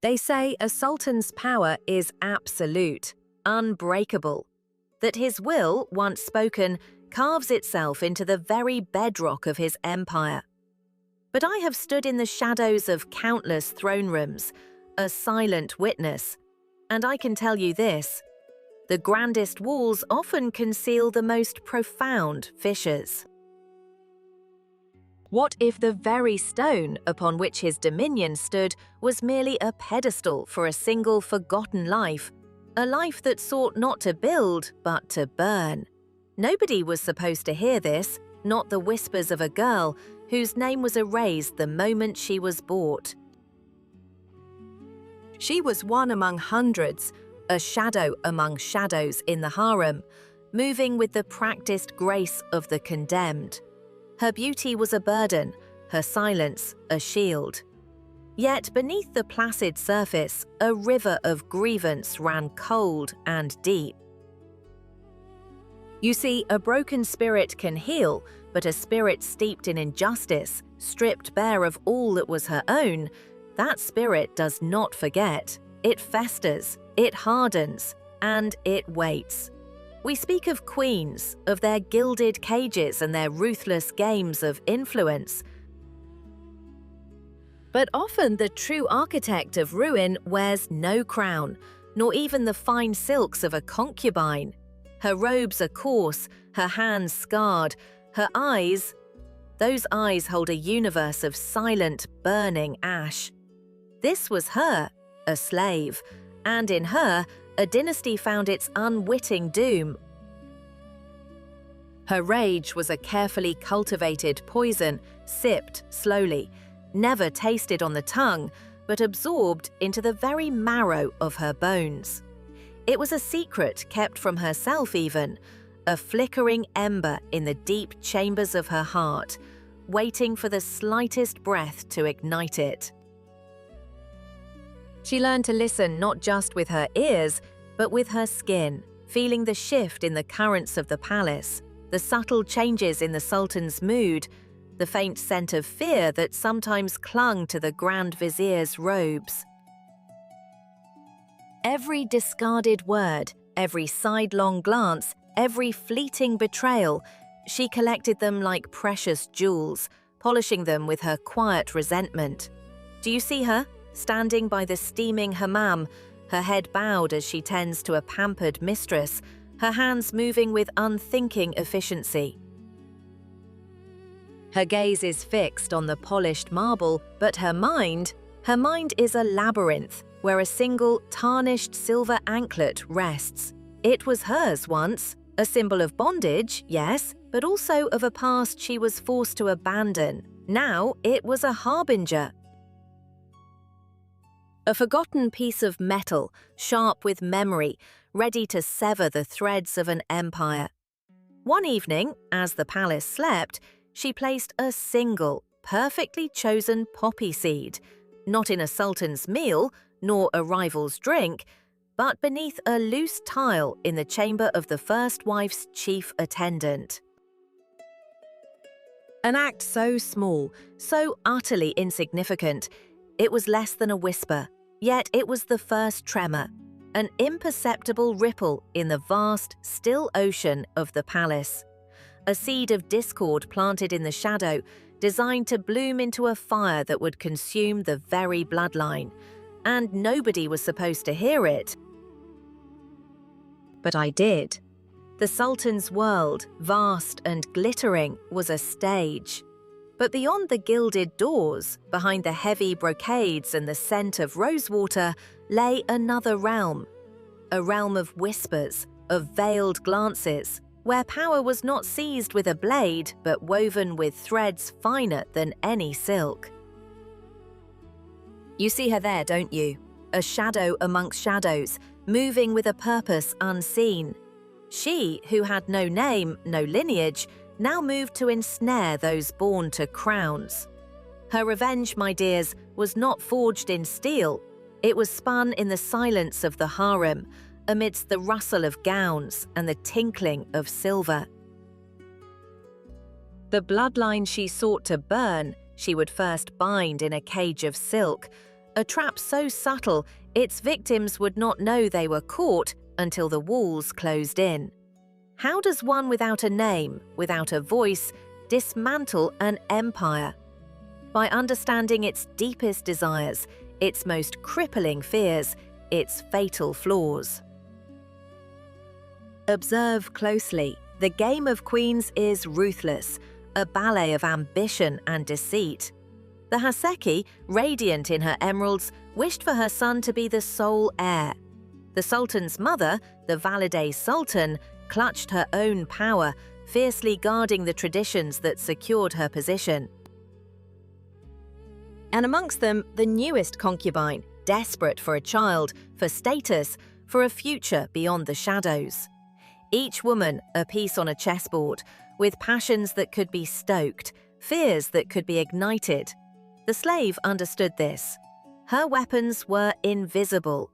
They say a sultan's power is absolute, unbreakable, that his will, once spoken, carves itself into the very bedrock of his empire. But I have stood in the shadows of countless throne rooms, a silent witness, and I can tell you this: the grandest walls often conceal the most profound fissures. What if the very stone upon which his dominion stood was merely a pedestal for a single forgotten life, a life that sought not to build, but to burn? Nobody was supposed to hear this, not the whispers of a girl whose name was erased the moment she was bought. She was one among hundreds, a shadow among shadows in the harem, moving with the practiced grace of the condemned. Her beauty was a burden, her silence a shield. Yet beneath the placid surface, a river of grievance ran cold and deep. You see, a broken spirit can heal, but a spirit steeped in injustice, stripped bare of all that was her own, that spirit does not forget. It festers, it hardens, and it waits. We speak of queens, of their gilded cages and their ruthless games of influence. But often the true architect of ruin wears no crown, nor even the fine silks of a concubine. Her robes are coarse, her hands scarred, her eyes, those eyes hold a universe of silent, burning ash. This was her, a slave, and in her, a dynasty found its unwitting doom. Her rage was a carefully cultivated poison, sipped slowly, never tasted on the tongue, but absorbed into the very marrow of her bones. It was a secret kept from herself even, a flickering ember in the deep chambers of her heart, waiting for the slightest breath to ignite it. She learned to listen not just with her ears, but with her skin, feeling the shift in the currents of the palace, the subtle changes in the sultan's mood, the faint scent of fear that sometimes clung to the Grand Vizier's robes. Every discarded word, every sidelong glance, every fleeting betrayal, she collected them like precious jewels, polishing them with her quiet resentment. Do you see her, standing by the steaming hammam, her head bowed as she tends to a pampered mistress, her hands moving with unthinking efficiency? Her gaze is fixed on the polished marble, but her mind is a labyrinth where a single tarnished silver anklet rests. It was hers once, a symbol of bondage, yes, but also of a past she was forced to abandon. Now it was a harbinger. A forgotten piece of metal, sharp with memory, ready to sever the threads of an empire. One evening, as the palace slept, she placed a single, perfectly chosen poppy seed, not in a sultan's meal, nor a rival's drink, but beneath a loose tile in the chamber of the first wife's chief attendant. An act so small, so utterly insignificant, it was less than a whisper, yet it was the first tremor, an imperceptible ripple in the vast, still ocean of the palace. A seed of discord planted in the shadow, designed to bloom into a fire that would consume the very bloodline. And nobody was supposed to hear it. But I did. The Sultan's world, vast and glittering, was a stage. But beyond the gilded doors, behind the heavy brocades and the scent of rosewater, lay another realm. A realm of whispers, of veiled glances, where power was not seized with a blade, but woven with threads finer than any silk. You see her there, don't you? A shadow amongst shadows, moving with a purpose unseen. She, who had no name, no lineage, now moved to ensnare those born to crowns. Her revenge, my dears, was not forged in steel. It was spun in the silence of the harem, amidst the rustle of gowns and the tinkling of silver. The bloodline she sought to burn, she would first bind in a cage of silk, a trap so subtle its victims would not know they were caught until the walls closed in. How does one without a name, without a voice, dismantle an empire? By understanding its deepest desires, its most crippling fears, its fatal flaws. Observe closely. The Game of Queens is ruthless, a ballet of ambition and deceit. The Haseki, radiant in her emeralds, wished for her son to be the sole heir. The Sultan's mother, the Valide Sultan, clutched her own power, fiercely guarding the traditions that secured her position. And amongst them, the newest concubine, desperate for a child, for status, for a future beyond the shadows. Each woman a piece on a chessboard, with passions that could be stoked, fears that could be ignited. The slave understood this. Her weapons were invisible.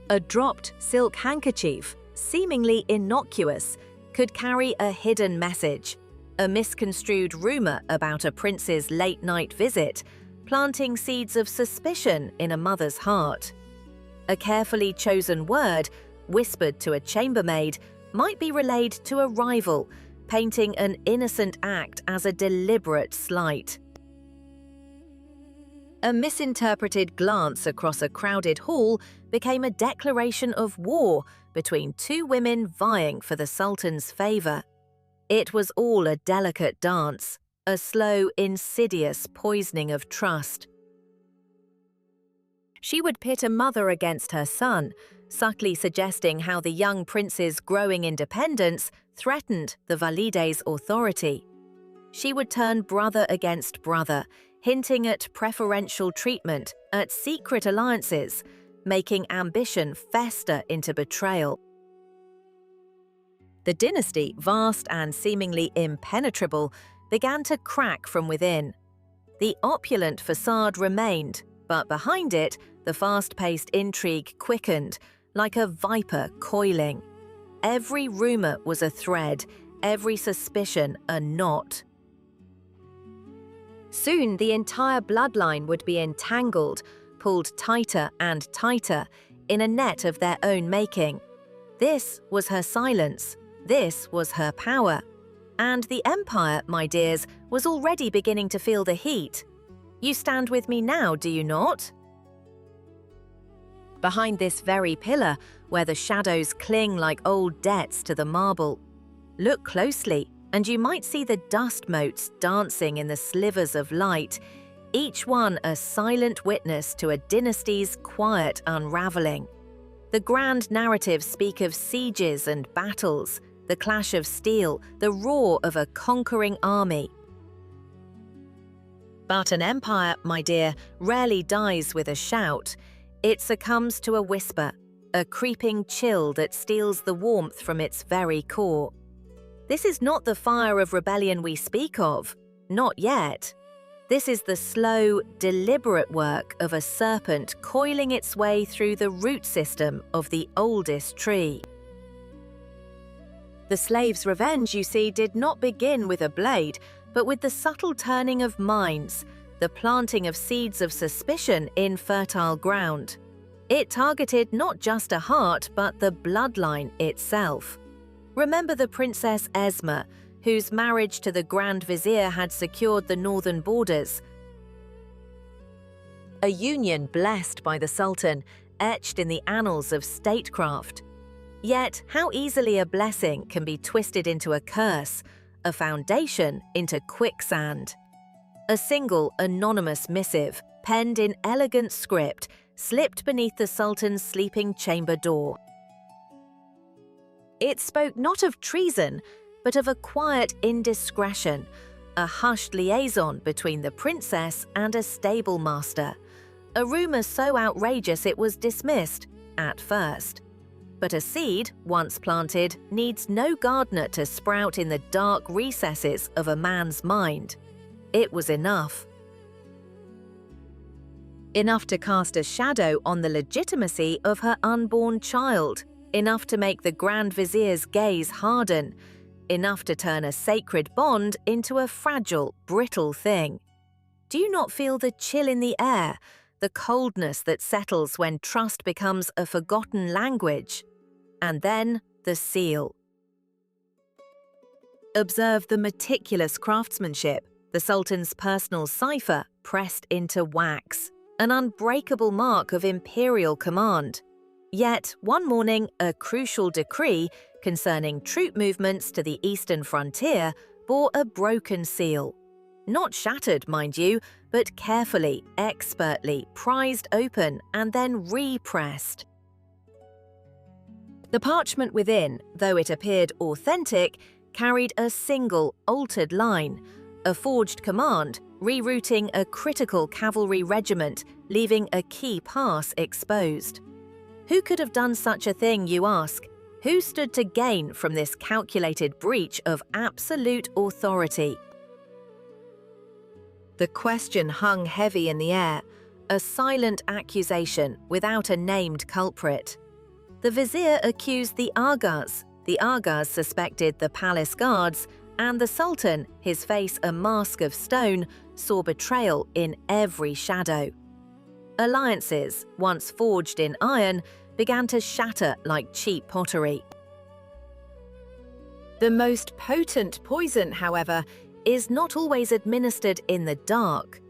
A dropped silk handkerchief, seemingly innocuous, could carry a hidden message. A misconstrued rumor about a prince's late-night visit, planting seeds of suspicion in a mother's heart. A carefully chosen word, whispered to a chambermaid, might be relayed to a rival, painting an innocent act as a deliberate slight. A misinterpreted glance across a crowded hall became a declaration of war between two women vying for the Sultan's favor. It was all a delicate dance, a slow, insidious poisoning of trust. She would pit a mother against her son, subtly suggesting how the young prince's growing independence threatened the Valide's authority. She would turn brother against brother, hinting at preferential treatment, at secret alliances, making ambition fester into betrayal. The dynasty, vast and seemingly impenetrable, began to crack from within. The opulent facade remained, but behind it, the fast-paced intrigue quickened, like a viper coiling. Every rumor was a thread, every suspicion a knot. Soon the entire bloodline would be entangled, pulled tighter and tighter, in a net of their own making. This was her silence. This was her power. And the empire, my dears, was already beginning to feel the heat. You stand with me now, do you not? Behind this very pillar, where the shadows cling like old debts to the marble. Look closely, and you might see the dust motes dancing in the slivers of light, each one a silent witness to a dynasty's quiet unraveling. The grand narratives speak of sieges and battles, the clash of steel, the roar of a conquering army. But an empire, my dear, rarely dies with a shout. It succumbs to a whisper, a creeping chill that steals the warmth from its very core. This is not the fire of rebellion we speak of, not yet. This is the slow, deliberate work of a serpent coiling its way through the root system of the oldest tree. The slave's revenge, you see, did not begin with a blade, but with the subtle turning of minds, the planting of seeds of suspicion in fertile ground. It targeted not just a heart, but the bloodline itself. Remember the Princess Esma, whose marriage to the Grand Vizier had secured the northern borders. A union blessed by the Sultan, etched in the annals of statecraft. Yet, how easily a blessing can be twisted into a curse, a foundation into quicksand. A single anonymous missive, penned in elegant script, slipped beneath the Sultan's sleeping chamber door. It spoke not of treason, but of a quiet indiscretion, a hushed liaison between the princess and a stable master. A rumor so outrageous it was dismissed, at first. But a seed, once planted, needs no gardener to sprout in the dark recesses of a man's mind. It was enough. Enough to cast a shadow on the legitimacy of her unborn child, enough to make the Grand Vizier's gaze harden, enough to turn a sacred bond into a fragile, brittle thing. Do you not feel the chill in the air, the coldness that settles when trust becomes a forgotten language? And then the seal. Observe the meticulous craftsmanship, the Sultan's personal cipher pressed into wax, an unbreakable mark of imperial command. Yet, one morning, a crucial decree concerning troop movements to the eastern frontier bore a broken seal. Not shattered, mind you, but carefully, expertly prized open and then repressed. The parchment within, though it appeared authentic, carried a single, altered line, a forged command, rerouting a critical cavalry regiment, leaving a key pass exposed. Who could have done such a thing, you ask? Who stood to gain from this calculated breach of absolute authority? The question hung heavy in the air, a silent accusation without a named culprit. The vizier accused the Aghas suspected the palace guards, and the Sultan, his face a mask of stone, saw betrayal in every shadow. Alliances, once forged in iron, began to shatter like cheap pottery. The most potent poison, however, is not always administered in the dark.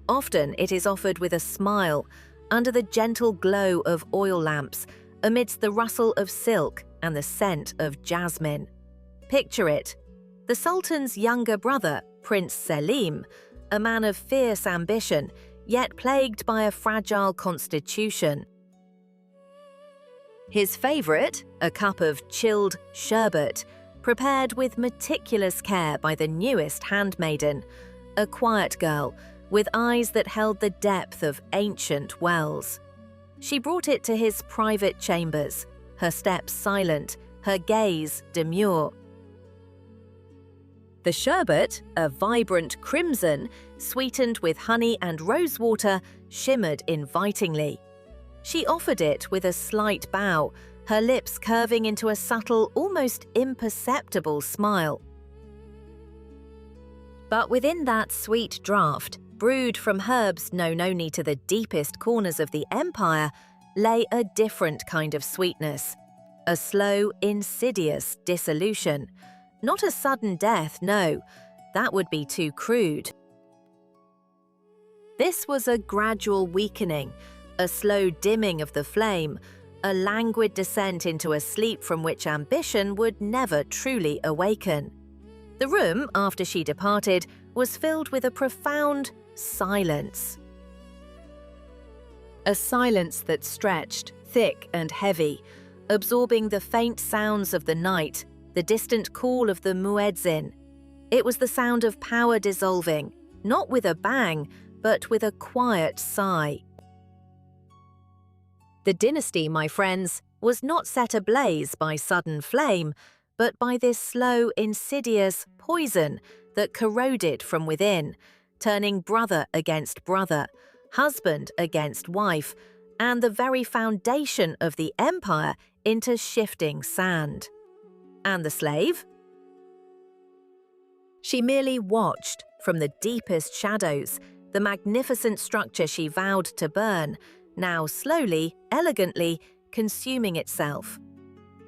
Often it is offered with a smile, under the gentle glow of oil lamps, amidst the rustle of silk and the scent of jasmine. Picture it. The Sultan's younger brother, Prince Selim, a man of fierce ambition, yet plagued by a fragile constitution. His favorite, a cup of chilled sherbet, prepared with meticulous care by the newest handmaiden, a quiet girl with eyes that held the depth of ancient wells. She brought it to his private chambers, her steps silent, her gaze demure. The sherbet, a vibrant crimson, sweetened with honey and rosewater, shimmered invitingly. She offered it with a slight bow, her lips curving into a subtle, almost imperceptible smile. But within that sweet draught, brewed from herbs known only to the deepest corners of the empire, lay a different kind of sweetness, a slow, insidious dissolution. Not a sudden death, no, that would be too crude. This was a gradual weakening, a slow dimming of the flame, a languid descent into a sleep from which ambition would never truly awaken. The room, after she departed, was filled with a profound silence. A silence that stretched, thick and heavy, absorbing the faint sounds of the night, the distant call of the muezzin. It was the sound of power dissolving, not with a bang, but with a quiet sigh. The dynasty, my friends, was not set ablaze by sudden flame, but by this slow, insidious poison that corroded from within, turning brother against brother, husband against wife, and the very foundation of the empire into shifting sand. And the slave? She merely watched, from the deepest shadows, the magnificent structure she vowed to burn, now slowly, elegantly, consuming itself.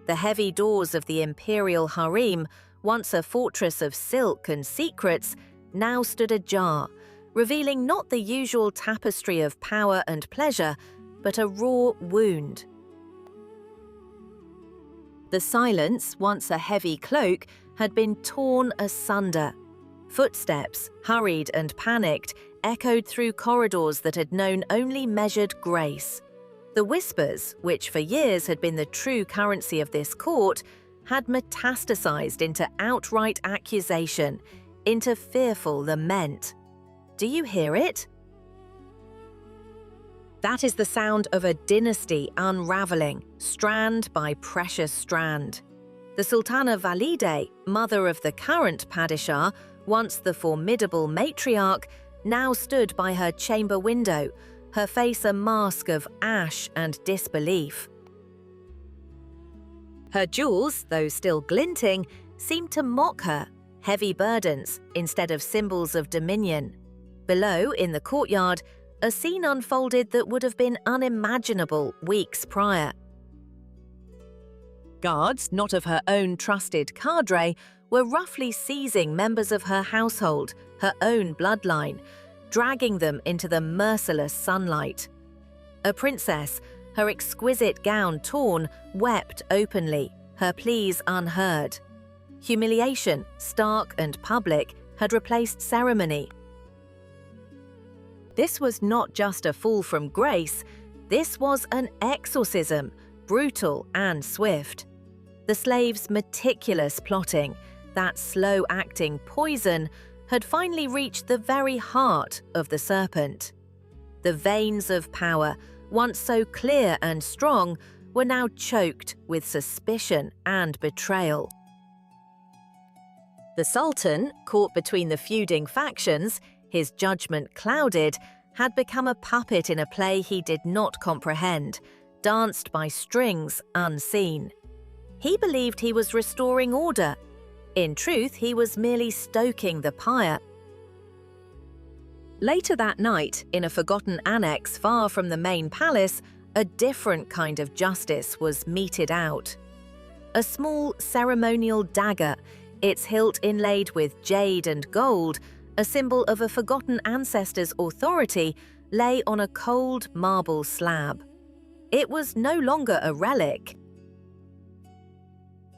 The heavy doors of the imperial harem, once a fortress of silk and secrets, now stood ajar, revealing not the usual tapestry of power and pleasure, but a raw wound. The silence, once a heavy cloak, had been torn asunder. Footsteps, hurried and panicked, echoed through corridors that had known only measured grace. The whispers, which for years had been the true currency of this court, had metastasized into outright accusation, into fearful lament. Do you hear it? That is the sound of a dynasty unraveling, strand by precious strand. The Sultana Valide, mother of the current Padishah, once the formidable matriarch, now stood by her chamber window, her face a mask of ash and disbelief. Her jewels, though still glinting, seemed to mock her, heavy burdens instead of symbols of dominion. Below, in the courtyard, a scene unfolded that would have been unimaginable weeks prior. Guards, not of her own trusted cadre, were roughly seizing members of her household, her own bloodline, dragging them into the merciless sunlight. A princess, her exquisite gown torn, wept openly, her pleas unheard. Humiliation, stark and public, had replaced ceremony. This was not just a fall from grace, this was an exorcism, brutal and swift. The slave's meticulous plotting, that slow-acting poison, had finally reached the very heart of the serpent. The veins of power, once so clear and strong, were now choked with suspicion and betrayal. The Sultan, caught between the feuding factions, his judgment clouded, had become a puppet in a play he did not comprehend, danced by strings unseen. He believed he was restoring order. In truth, he was merely stoking the pyre. Later that night, in a forgotten annex far from the main palace, a different kind of justice was meted out. A small ceremonial dagger, its hilt inlaid with jade and gold, a symbol of a forgotten ancestor's authority, lay on a cold marble slab. It was no longer a relic.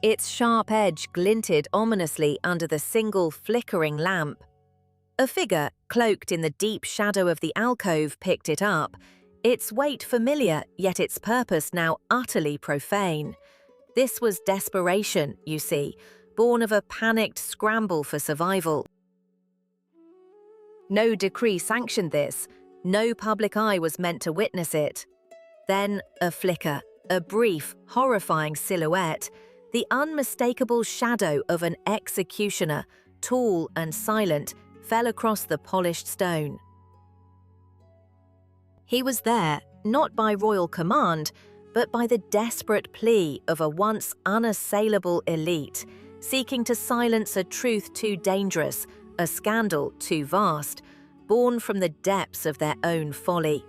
Its sharp edge glinted ominously under the single flickering lamp. A figure, cloaked in the deep shadow of the alcove, picked it up, its weight familiar, yet its purpose now utterly profane. This was desperation, you see, born of a panicked scramble for survival. No decree sanctioned this, no public eye was meant to witness it. Then a flicker, a brief, horrifying silhouette, the unmistakable shadow of an executioner, tall and silent, fell across the polished stone. He was there, not by royal command, but by the desperate plea of a once unassailable elite, seeking to silence a truth too dangerous, a scandal too vast, born from the depths of their own folly.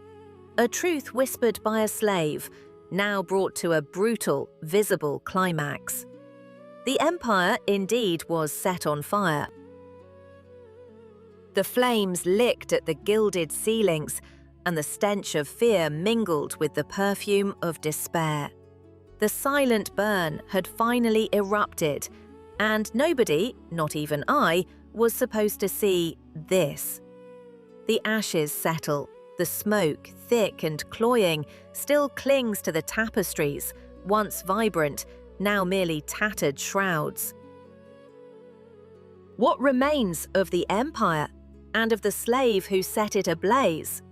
A truth whispered by a slave, now brought to a brutal, visible climax. The empire, indeed, was set on fire. The flames licked at the gilded ceilings, and the stench of fear mingled with the perfume of despair. The silent burn had finally erupted, and nobody, not even I, was supposed to see this. The ashes settle. The smoke, thick and cloying, still clings to the tapestries, once vibrant, now merely tattered shrouds. What remains of the empire and of the slave who set it ablaze?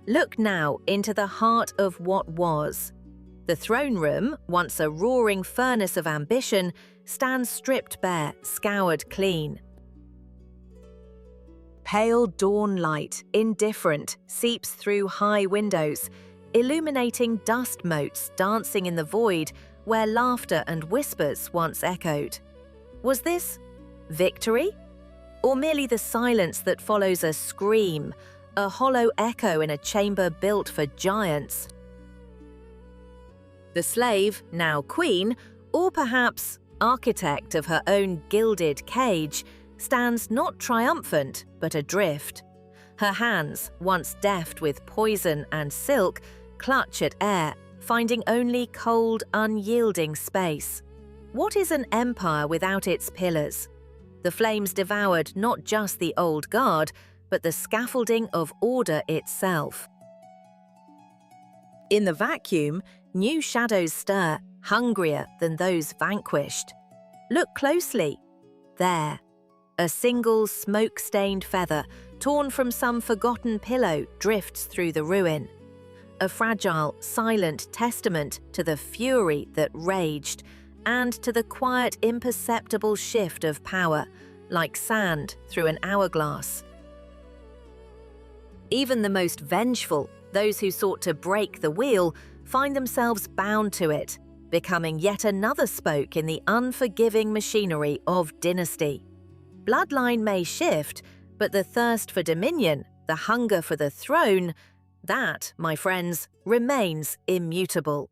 Look now into the heart of what was. The throne room, once a roaring furnace of ambition, stands stripped bare, scoured clean. Pale dawn light, indifferent, seeps through high windows, illuminating dust motes dancing in the void where laughter and whispers once echoed. Was this victory? Or merely the silence that follows a scream, a hollow echo in a chamber built for giants? The slave, now queen, or perhaps architect of her own gilded cage, stands not triumphant, but adrift. Her hands, once deft with poison and silk, clutch at air, finding only cold, unyielding space. What is an empire without its pillars? The flames devoured not just the old guard, but the scaffolding of order itself. In the vacuum, new shadows stir, hungrier than those vanquished. Look closely. There. A single smoke-stained feather, torn from some forgotten pillow, drifts through the ruin. A fragile, silent testament to the fury that raged, and to the quiet, imperceptible shift of power, like sand through an hourglass. Even the most vengeful, those who sought to break the wheel, find themselves bound to it, becoming yet another spoke in the unforgiving machinery of dynasty. Bloodline may shift, but the thirst for dominion, the hunger for the throne, that, my friends, remains immutable.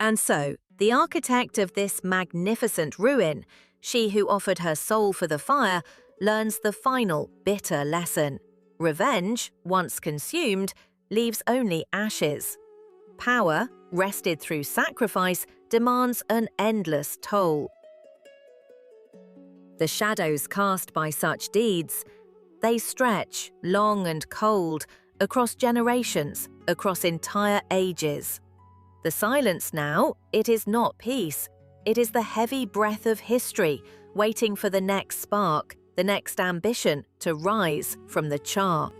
And so, the architect of this magnificent ruin, she who offered her soul for the fire, learns the final bitter lesson. Revenge, once consumed, leaves only ashes. Power, wrested through sacrifice, demands an endless toll. The shadows cast by such deeds, they stretch, long and cold, across generations, across entire ages. The silence now, it is not peace. It is the heavy breath of history, waiting for the next spark, the next ambition to rise from the char.